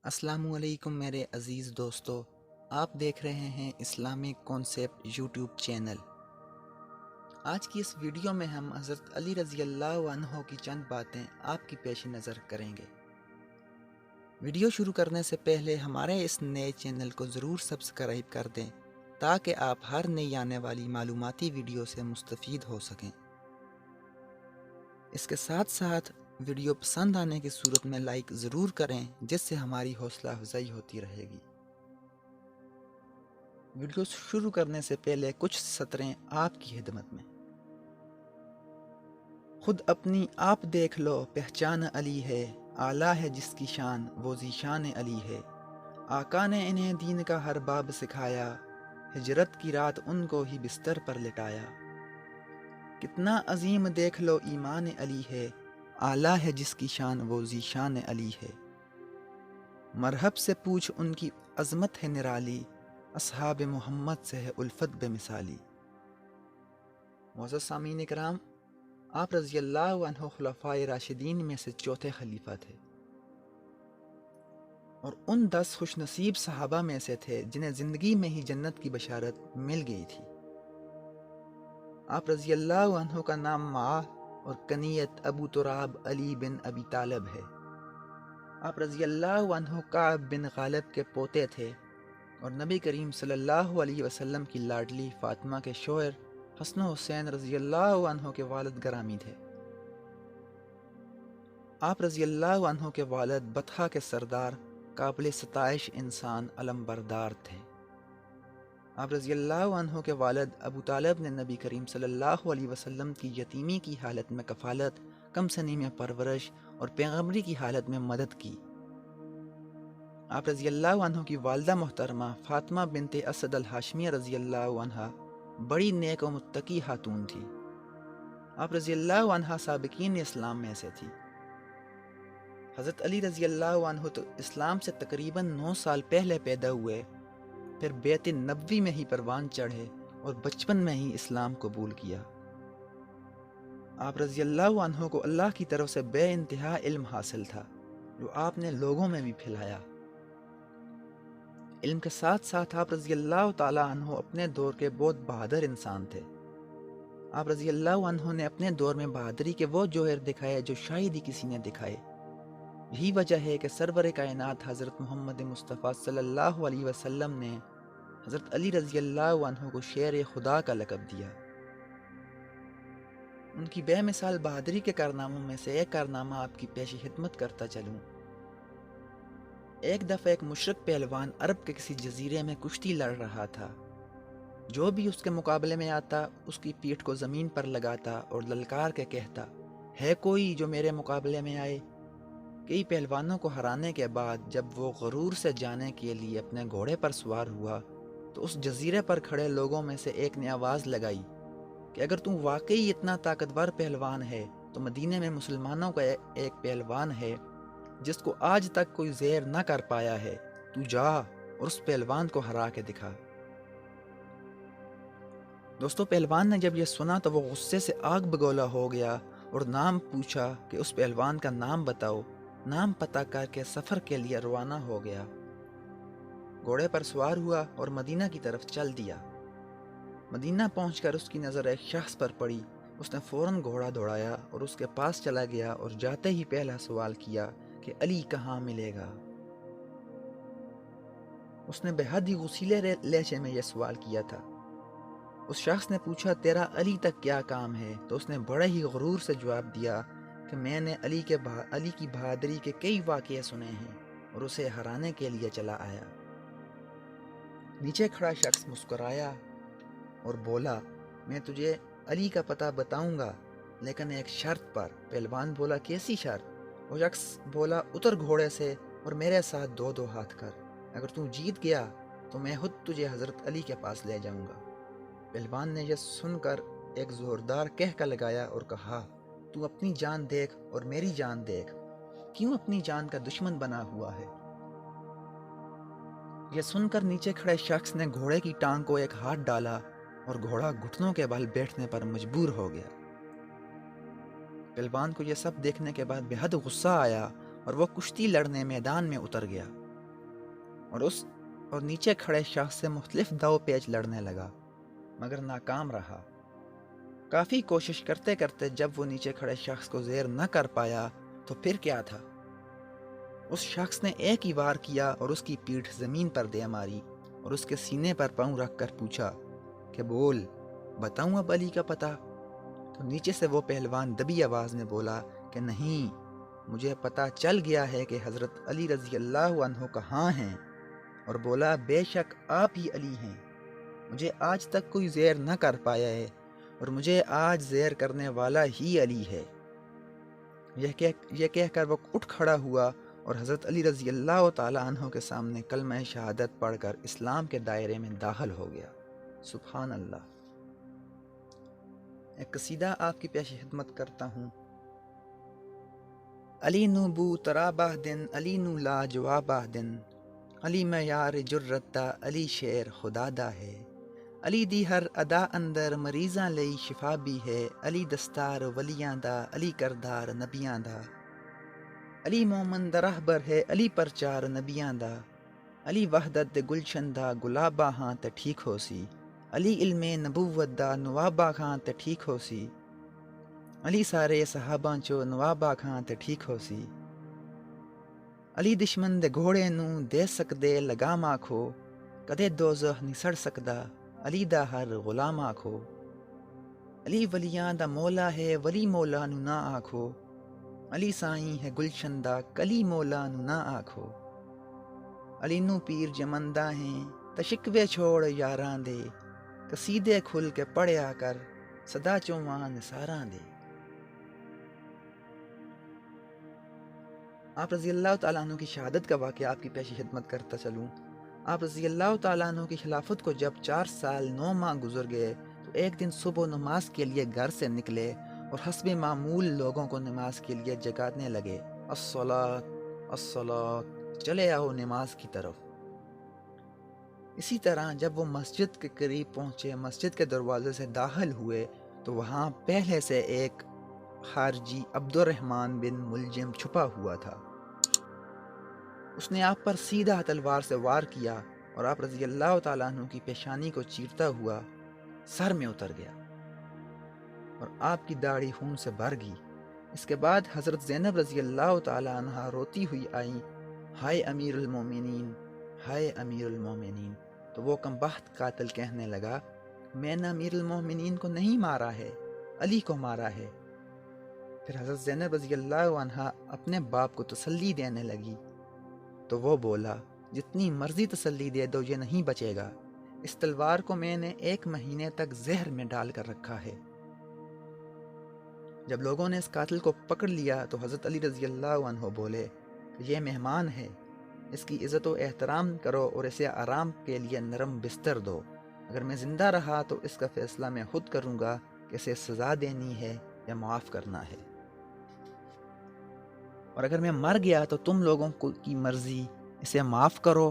السلام علیکم میرے عزیز دوستو، آپ دیکھ رہے ہیں اسلامک کانسیپٹ یوٹیوب چینل۔ آج کی اس ویڈیو میں ہم حضرت علی رضی اللہ عنہ کی چند باتیں آپ کی پیش نظر کریں گے۔ ویڈیو شروع کرنے سے پہلے ہمارے اس نئے چینل کو ضرور سبسکرائب کر دیں تاکہ آپ ہر نئی آنے والی معلوماتی ویڈیو سے مستفید ہو سکیں۔ اس کے ساتھ ساتھ ویڈیو پسند آنے کی صورت میں لائک ضرور کریں جس سے ہماری حوصلہ افزائی ہوتی رہے گی۔ ویڈیو شروع کرنے سے پہلے کچھ سطریں آپ کی خدمت میں۔ خود اپنی آپ دیکھ لو پہچان علی ہے، اعلیٰ ہے جس کی شان وہ ذیشان علی ہے۔ آقا نے انہیں دین کا ہر باب سکھایا، ہجرت کی رات ان کو ہی بستر پر لٹایا۔ کتنا عظیم دیکھ لو ایمان علی ہے، اعلیٰ ہے جس کی شان وہ ذیشان علی ہے۔ مرحب سے پوچھ ان کی عظمت ہے نرالی، اصحاب محمد سے ہے الفت بے مثالی۔ معزز سامعین اکرام، آپ رضی اللہ عنہ خلفائے راشدین میں سے چوتھے خلیفہ تھے اور ان 10 خوش نصیب صحابہ میں سے تھے جنہیں زندگی میں ہی جنت کی بشارت مل گئی تھی۔ آپ رضی اللہ عنہ کا نام معاذ اور کنیت ابو تراب علی بن ابی طالب ہے۔ آپ رضی اللہ عنہ کعب بن غالب کے پوتے تھے اور نبی کریم صلی اللہ علیہ وسلم کی لاڈلی فاطمہ کے شوہر حسن و حسین رضی اللہ عنہ کے والد گرامی تھے۔ آپ رضی اللہ عنہ کے والد بطحہ کے سردار، قابل ستائش انسان علم بردار تھے۔ آپ رضی اللہ عنہ کے والد ابو طالب نے نبی کریم صلی اللہ علیہ وسلم کی یتیمی کی حالت میں کفالت، کم سنی میں پرورش اور پیغمبری کی حالت میں مدد کی۔ آپ رضی اللہ عنہ کی والدہ محترمہ فاطمہ بنت اسد الہاشمیہ رضی اللہ عنہ بڑی نیک و متقی خاتون تھی۔ آپ رضی اللہ عنہ سابقین اسلام میں سے تھی۔ حضرت علی رضی اللہ عنہ تو اسلام سے تقریباً 9 سال پہلے پیدا ہوئے، پھر بیت نبوی میں ہی پروان چڑھے اور بچپن میں ہی اسلام قبول کیا۔ آپ رضی اللہ عنہ کو اللہ کی طرف سے بے انتہا علم حاصل تھا جو آپ نے لوگوں میں بھی پھیلایا۔ علم کے ساتھ ساتھ آپ رضی اللہ تعالی عنہ اپنے دور کے بہت بہادر انسان تھے۔ آپ رضی اللہ عنہ نے اپنے دور میں بہادری کے وہ جوہر دکھائے جو شاید ہی کسی نے دکھائے۔ یہی وجہ ہے کہ سرور کائنات حضرت محمد مصطفیٰ صلی اللہ علیہ وسلم نے حضرت علی رضی اللہ عنہ کو شیر خدا کا لقب دیا۔ ان کی بے مثال بہادری کے کارناموں میں سے ایک کارنامہ آپ کی پیش خدمت کرتا چلوں۔ ایک دفعہ ایک مشرک پہلوان عرب کے کسی جزیرے میں کشتی لڑ رہا تھا۔ جو بھی اس کے مقابلے میں آتا اس کی پیٹھ کو زمین پر لگاتا اور للکار کے کہتا، ہے کوئی جو میرے مقابلے میں آئے؟ کئی پہلوانوں کو ہرانے کے بعد جب وہ غرور سے جانے کے لیے اپنے گھوڑے پر سوار ہوا تو اس جزیرے پر کھڑے لوگوں میں سے ایک نے آواز لگائی کہ اگر تم واقعی اتنا طاقتور پہلوان ہے تو مدینے میں مسلمانوں کا ایک پہلوان ہے جس کو آج تک کوئی زیر نہ کر پایا ہے، تو جا اور اس پہلوان کو ہرا کے دکھا۔ دوستو، پہلوان نے جب یہ سنا تو وہ غصے سے آگ بگولا ہو گیا اور نام پوچھا کہ اس پہلوان کا نام بتاؤ۔ نام پتہ کر کے سفر کے لیے روانہ ہو گیا، گھوڑے پر سوار ہوا اور مدینہ کی طرف چل دیا۔ مدینہ پہنچ کر اس کی نظر ایک شخص پر پڑی۔ اس نے فوراً گھوڑا دوڑایا اور اس کے پاس چلا گیا اور جاتے ہی پہلا سوال کیا کہ علی کہاں ملے گا۔ اس نے بے حد ہی غصیلے لہجے میں یہ سوال کیا تھا۔ اس شخص نے پوچھا، تیرا علی تک کیا کام ہے؟ تو اس نے بڑے ہی غرور سے جواب دیا کہ میں نے علی کی بہادری کے کئی واقعے سنے ہیں اور اسے ہرانے کے لیے چلا آیا۔ نیچے کھڑا شخص مسکرایا اور بولا، میں تجھے علی کا پتہ بتاؤں گا لیکن ایک شرط پر۔ پہلوان بولا، کیسی شرط؟ وہ شخص بولا، اتر گھوڑے سے اور میرے ساتھ 2 ہاتھ کر۔ اگر تو جیت گیا تو میں خود تجھے حضرت علی کے پاس لے جاؤں گا۔ پہلوان نے یہ سن کر ایک زوردار کہکا لگایا اور کہا، تو اپنی جان دیکھ اور میری جان دیکھ، کیوں اپنی جان کا دشمن بنا ہوا ہے؟ یہ سن کر نیچے کھڑے شخص نے گھوڑے کی ٹانگ کو ایک ہاتھ ڈالا اور گھوڑا گھٹنوں کے بل بیٹھنے پر مجبور ہو گیا۔ پہلوان کو یہ سب دیکھنے کے بعد بے حد غصہ آیا اور وہ کشتی لڑنے میدان میں اتر گیا۔ اور نیچے کھڑے شخص سے مختلف داؤ پیچ لڑنے لگا، مگر ناکام رہا۔ کافی کوشش کرتے کرتے جب وہ نیچے کھڑے شخص کو زیر نہ کر پایا تو پھر کیا تھا؟ اس شخص نے ایک ہی وار کیا اور اس کی پیٹھ زمین پر دے ماری اور اس کے سینے پر پاؤں رکھ کر پوچھا کہ بول، بتاؤں اب علی کا پتہ؟ تو نیچے سے وہ پہلوان دبی آواز میں بولا کہ نہیں، مجھے پتہ چل گیا ہے کہ حضرت علی رضی اللہ عنہ کہاں ہیں، اور بولا بے شک آپ ہی علی ہیں، مجھے آج تک کوئی زیر نہ کر پایا ہے اور مجھے آج زیر کرنے والا ہی علی ہے۔ یہ کہہ کر وہ اٹھ کھڑا ہوا اور حضرت علی رضی اللہ تعالیٰ عنہ کے سامنے کلمہ شہادت پڑھ کر اسلام کے دائرے میں داخل ہو گیا۔ سبحان اللہ۔ ایک قصیدہ آپ کی پیش خدمت کرتا ہوں۔ علی نو بو ترابہ دن، علی نو لا جوابہ دن، علی معیار جرت دا، علی شیر خدا دا ہے، علی دی ہر ادا اندر مریضاں لئی شفا بھی ہے، علی دستار ولیاں دا، علی کردار نبیاں دا، علی مومن دا رہبر ہے، علی پرچار نبیاں دا، علی وحدت دے گلشن دا گلاباں ہاں تے ٹھیک ہو سی، علی علم نبوت دا نواباں ہاں تے ٹھیک ہو سی، علی سارے صحاباں چو نواباں ہاں تے ٹھیک ہو سی، علی دشمن دے گھوڑے نوں دے سکدے لگام آکھو، کدے دوزخ نہیں سڑ سکدا، علی دا ہر غلام آکھو، علی ولیاں دا مولا ہے، ولی مولا نوں نہ آکھو، علی سائیں ہے گلشن دا، کلی مولا نوں نہ آکھو، علی نوں پیر جمندہ ہیں تشکوے چھوڑ یاراں دے، قصیدے کھل کے پڑھیا کر صدا چوان نثاراں دے۔ آپ رضی اللہ تعالیٰ عنہ کی شہادت کا واقعہ آپ کی پیش خدمت کرتا چلوں۔ آپ رضی اللہ تعالیٰ عنہ کی خلافت کو جب 4 سال 9 ماہ گزر گئے تو ایک دن صبح نماز کے لیے گھر سے نکلے اور حسب معمول لوگوں کو نماز کے لیے جگانے لگے، الصلاۃ الصلاۃ، چلے آؤ نماز کی طرف۔ اسی طرح جب وہ مسجد کے قریب پہنچے، مسجد کے دروازے سے داخل ہوئے تو وہاں پہلے سے ایک خارجی عبد الرحمن بن ملجم چھپا ہوا تھا۔ اس نے آپ پر سیدھا تلوار سے وار کیا اور آپ رضی اللہ تعالیٰ عنہ کی پیشانی کو چیرتا ہوا سر میں اتر گیا اور آپ کی داڑھی خون سے بھر گئی۔ اس کے بعد حضرت زینب رضی اللہ تعالیٰ عنہ روتی ہوئی آئیں، ہائے امیر المومنین، ہائے امیر المومنین۔ تو وہ کمبخت قاتل کہنے لگا، میں نے امیر المومنین کو نہیں مارا ہے، علی کو مارا ہے۔ پھر حضرت زینب رضی اللہ عنہ اپنے باپ کو تسلی دینے لگی تو وہ بولا، جتنی مرضی تسلی دے دو یہ نہیں بچے گا، اس تلوار کو میں نے 1 مہینے تک زہر میں ڈال کر رکھا ہے۔ جب لوگوں نے اس قاتل کو پکڑ لیا تو حضرت علی رضی اللہ عنہ بولے کہ یہ مہمان ہے، اس کی عزت و احترام کرو اور اسے آرام کے لیے نرم بستر دو، اگر میں زندہ رہا تو اس کا فیصلہ میں خود کروں گا کہ اسے سزا دینی ہے یا معاف کرنا ہے، اور اگر میں مر گیا تو تم لوگوں کی مرضی، اسے معاف کرو،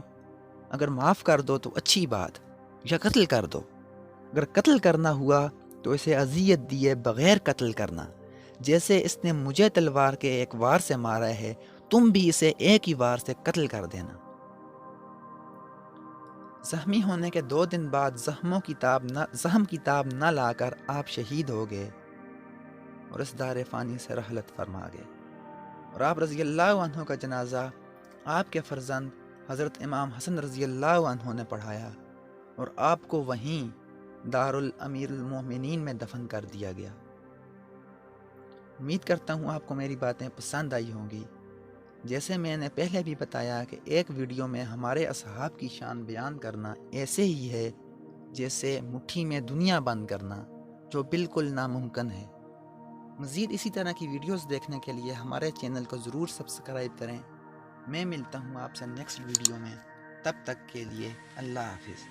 اگر معاف کر دو تو اچھی بات، یا قتل کر دو، اگر قتل کرنا ہوا تو اسے اذیت دیے بغیر قتل کرنا، جیسے اس نے مجھے تلوار کے ایک وار سے مارا ہے تم بھی اسے ایک ہی وار سے قتل کر دینا۔ زخمی ہونے کے 2 دن بعد زخم کی تاب نہ لا کر آپ شہید ہو گئے اور اس دار فانی سے رحلت فرما گئے، اور آپ رضی اللہ عنہ کا جنازہ آپ کے فرزند حضرت امام حسن رضی اللہ عنہ نے پڑھایا اور آپ کو وہیں دار الامیر المومنین میں دفن کر دیا گیا۔ امید کرتا ہوں آپ کو میری باتیں پسند آئی ہوں گی۔ جیسے میں نے پہلے بھی بتایا کہ ایک ویڈیو میں ہمارے اصحاب کی شان بیان کرنا ایسے ہی ہے جیسے مٹھی میں دنیا بند کرنا، جو بالکل ناممکن ہے۔ مزید اسی طرح کی ویڈیوز دیکھنے کے لیے ہمارے چینل کو ضرور سبسکرائب کریں۔ میں ملتا ہوں آپ سے نیکسٹ ویڈیو میں، تب تک کے لیے اللہ حافظ۔